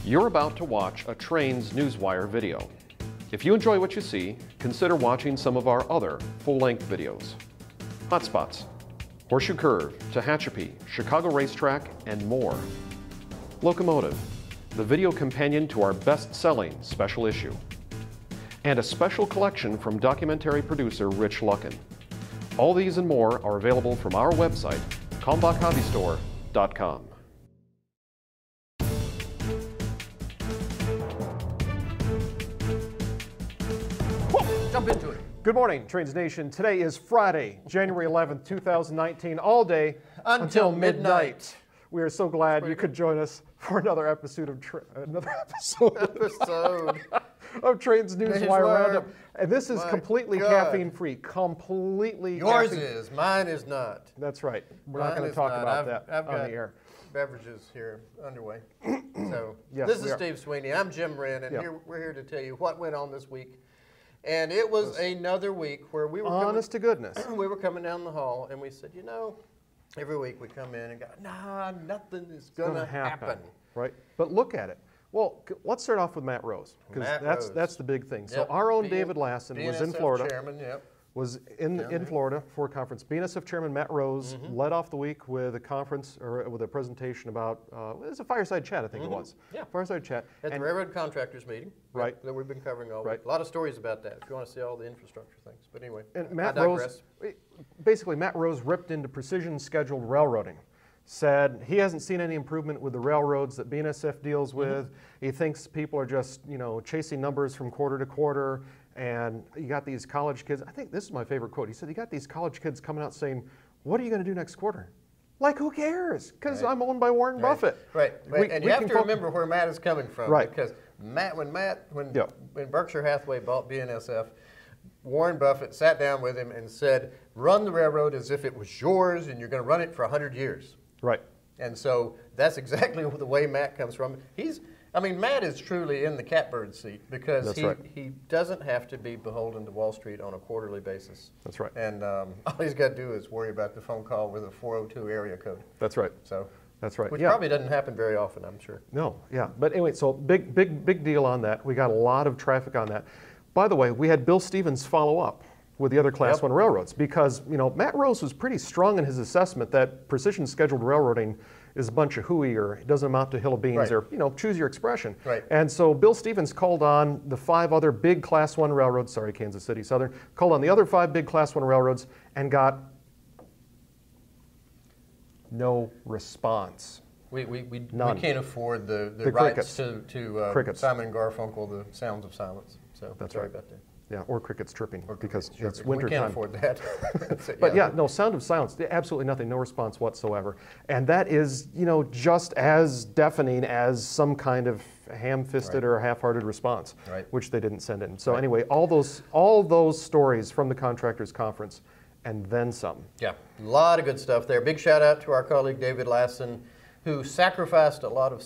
You're about to watch a Trains Newswire video. If you enjoy what you see, consider watching some of our other full-length videos. Hotspots, Horseshoe Curve, Tehachapi, Chicago Racetrack, and more. Locomotive, the video companion to our best-selling special issue. And a special collection from documentary producer Rich Luckin. All these and more are available from our website, kalmbachhobbystore.com. Jump into it. Good morning, Trains Nation. Today is Friday, January 11th, 2019, all day until midnight. We are so glad you could join us for another episode of of Trains Newswire Roundup. And this is completely caffeine-free. Completely Yours caffeine. is. Mine is not. That's right. We're not going to talk about that I've on got the air. Beverages here underway. So Yes, this we is are. Steve Sweeney. I'm Jim Wrinn, and Yeah. we're here to tell you what went on this week. And it was another week where we were Honest to goodness. we were coming down the hall, and we said, you know, every week we come in and go, nah, nothing is going to happen. Right? But look at it. Well, let's start off with Matt Rose, because that's the big thing. So Yep. our own David Lassen was in BNSF Florida. Chairman, yep. Was in Florida for a conference. BNSF Chairman Matt Rose led off the week with a conference, or with a presentation about, it was a fireside chat, I think it was. Yeah. Fireside chat. At the Railroad Contractors meeting. Right. That we've been covering all Right. week. A lot of stories about that if you want to see all the infrastructure things. But anyway, And I Matt digress. Rose, basically Matt Rose ripped into precision scheduled railroading. Said he hasn't seen any improvement with the railroads that BNSF deals with. He thinks people are just, chasing numbers from quarter to quarter. And you got these college kids. I think this is my favorite quote. He said, you got these college kids coming out saying, what are you going to do next quarter? Like, who cares? Because I'm owned by Warren Buffett. Right. And you have to remember where Matt is coming from. Right. Because when Berkshire Hathaway bought BNSF, Warren Buffett sat down with him and said, run the railroad as if it was yours and you're going to run it for 100 years. Right. And so that's exactly the way Matt comes from. Matt is truly in the catbird seat because he doesn't have to be beholden to Wall Street on a quarterly basis. That's right. And all he's got to do is worry about the phone call with a 402 area code. That's right. So that's right. Which probably doesn't happen very often, I'm sure. No, yeah. But anyway, so big deal on that. We got a lot of traffic on that. By the way, we had Bill Stevens follow up with the other Class 1 railroads because, Matt Rose was pretty strong in his assessment that precision scheduled railroading is a bunch of hooey, or it doesn't amount to a hill of beans, or, choose your expression. Right. And so Bill Stevens called on the 5 other big Class 1 railroads, sorry, Kansas City Southern, called on the other 5 big Class 1 railroads and got no response. We can't afford the rights to Simon and Garfunkel, the sounds of silence. So that's sorry right. about that. Yeah, or crickets chirping, because it's We winter can't time. afford that. But no, sound of silence, absolutely nothing, no response whatsoever. And that is, just as deafening as some kind of ham-fisted or half-hearted response, which they didn't send in. So anyway, all those stories from the contractors conference, and then some. Yeah, a lot of good stuff there. Big shout out to our colleague David Lassen, who sacrificed a lot of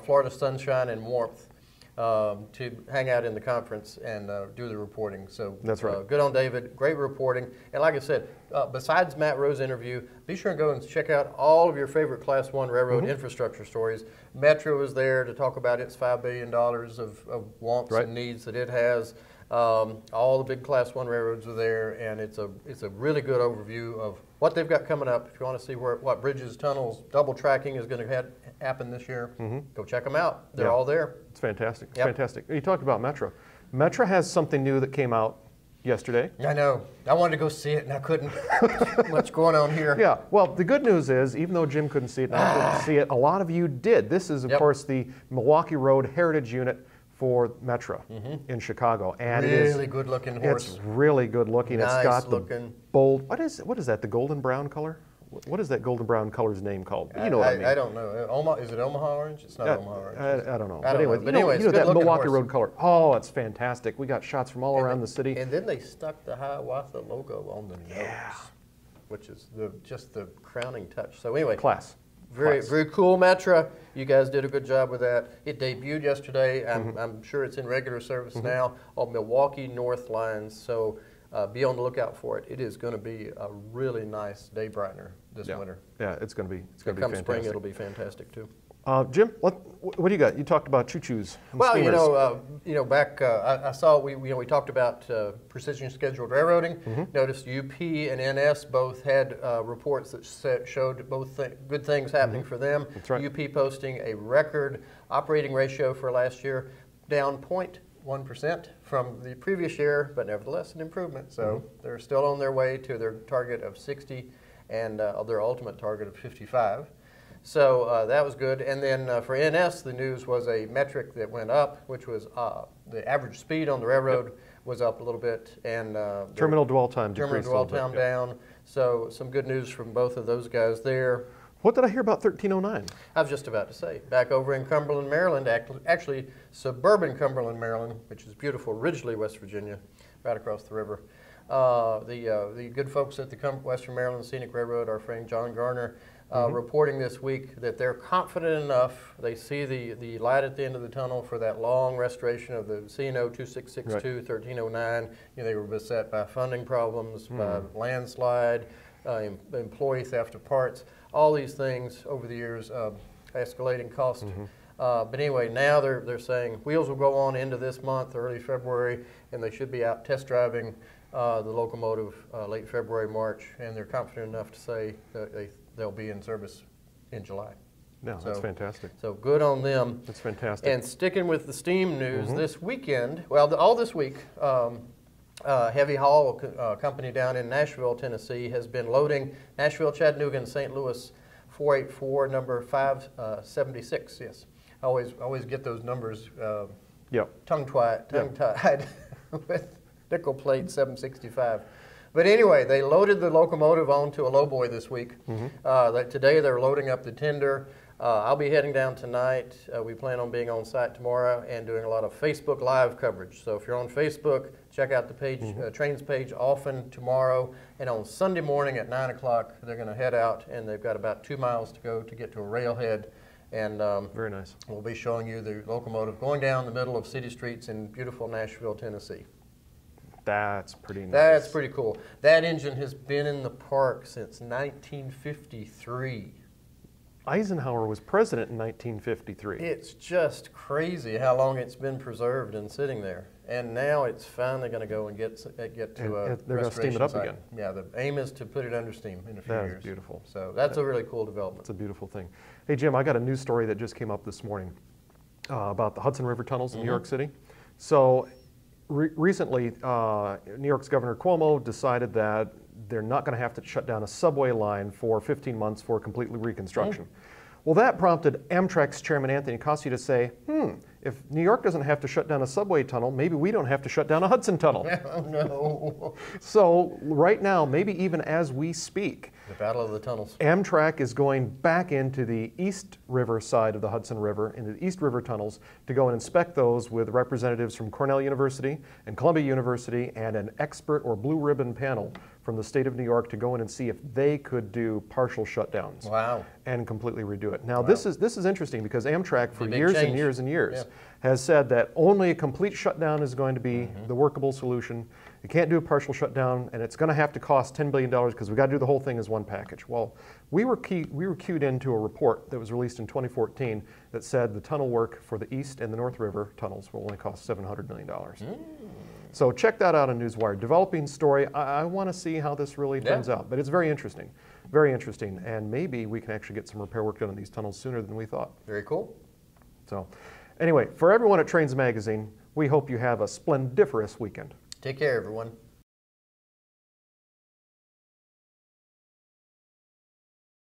Florida sunshine and warmth to hang out in the conference and do the reporting. So that's right. Good on David. Great reporting. And like I said, besides Matt Rose's interview, be sure and go and check out all of your favorite Class 1 railroad infrastructure stories. Metro is there to talk about its $5 billion of wants and needs that it has. All the big Class 1 railroads are there, and it's a really good overview of what they've got coming up. If you want to see what bridges, tunnels, double tracking is going to happen this year, go check them out. They're all there. It's fantastic. It's fantastic. You talked about Metro. Metro has something new that came out yesterday. I know. I wanted to go see it, and I couldn't. What's going on here? Yeah. Well, the good news is, even though Jim couldn't see it and I couldn't see it, a lot of you did. This is, of course, the Milwaukee Road Heritage Unit for Metro in Chicago, and really good looking horse. It's really good looking. Nice it's got looking. The bold. What is that? The golden brown color? What is that golden brown color's name called? You know what I mean. I don't know. Is it Omaha orange? It's not Omaha orange. I don't know. But anyway, that Milwaukee Road color. Oh, it's fantastic. We got shots from all around the city. And then they stuck the Hiawatha logo on the nose, which is just the crowning touch. So anyway, class. Very cool, Metro. You guys did a good job with that. It debuted yesterday. I'm sure it's in regular service now on Milwaukee North lines. So be on the lookout for it. It is going to be a really nice day brightener this winter. Yeah, it's going to be. It's going to be come fantastic. spring, it'll be fantastic too. Jim, what do you got? You talked about choo-choos. Well, back I saw we talked about precision scheduled railroading. Noticed UP and NS both had reports that showed both good things happening for them. That's right. UP posting a record operating ratio for last year, down 0.1% from the previous year, but nevertheless an improvement. So they're still on their way to their target of 60 and their ultimate target of 55. So that was good. And then for NS, the news was a metric that went up, which was the average speed on the railroad was up a little bit, and terminal dwell time decreased. Terminal dwell time down. So some good news from both of those guys there. What did I hear about 1309? I was just about to say, back over in Cumberland, Maryland, actually suburban Cumberland, Maryland, which is beautiful, Ridgely, West Virginia, right across the river. The good folks at the Western Maryland Scenic Railroad, our friend John Garner, reporting this week that they're confident enough, they see the light at the end of the tunnel for that long restoration of the C&O 2662, 1309. They were beset by funding problems, by landslide, employee theft of parts, all these things over the years, escalating cost. But anyway, now they're saying wheels will go on into this month, early February, and they should be out test driving the locomotive late February, March, and they're confident enough to say that they'll be in service in July. No, that's fantastic. So good on them. That's fantastic. And sticking with the steam news, this weekend, well, all this week, Heavy Haul Company down in Nashville, Tennessee, has been loading Nashville, Chattanooga, and St. Louis 484, number 576. Yes, I always get those numbers tongue-tied with nickel plate 765. But anyway, they loaded the locomotive onto a lowboy this week. Today they're loading up the tender. I'll be heading down tonight. We plan on being on site tomorrow and doing a lot of Facebook Live coverage. So if you're on Facebook, check out the page, trains page often tomorrow. And on Sunday morning at 9 o'clock, they're going to head out, and they've got about 2 miles to go to get to a railhead. And very nice. We'll be showing you the locomotive going down the middle of city streets in beautiful Nashville, Tennessee. That's pretty nice. That's pretty cool. That engine has been in the park since 1953. Eisenhower was president in 1953. It's just crazy how long it's been preserved and sitting there. And now it's finally going to go and get to a they're going to steam it up again. Yeah, the aim is to put it under steam in a few years. That is beautiful. So that's a really cool development. It's a beautiful thing. Hey, Jim, I got a news story that just came up this morning about the Hudson River tunnels in New York City. So recently, New York's Governor Cuomo decided that they're not going to have to shut down a subway line for 15 months for complete reconstruction. Well, that prompted Amtrak's chairman Anthony Cossey to say, if New York doesn't have to shut down a subway tunnel, maybe we don't have to shut down a Hudson tunnel. Oh, no. So right now, maybe even as we speak, the battle of the tunnels. Amtrak is going back into the East River side of the Hudson River, into the East River tunnels, to go and inspect those with representatives from Cornell University and Columbia University and an expert or blue ribbon panel from the state of New York to go in and see if they could do partial shutdowns. Wow. And completely redo it. Now this is interesting because Amtrak for years change. and years and years has said that only a complete shutdown is going to be the workable solution. You can't do a partial shutdown, and it's going to have to cost $10 billion because we've got to do the whole thing as one package. Well, we were cued into a report that was released in 2014 that said the tunnel work for the East and the North River tunnels will only cost $700 million. So check that out on Newswire. Developing story. I want to see how this really turns out, but it's very interesting, and maybe we can actually get some repair work done on these tunnels sooner than we thought. Very cool. So anyway, for everyone at Trains Magazine, we hope you have a splendiferous weekend. Take care, everyone.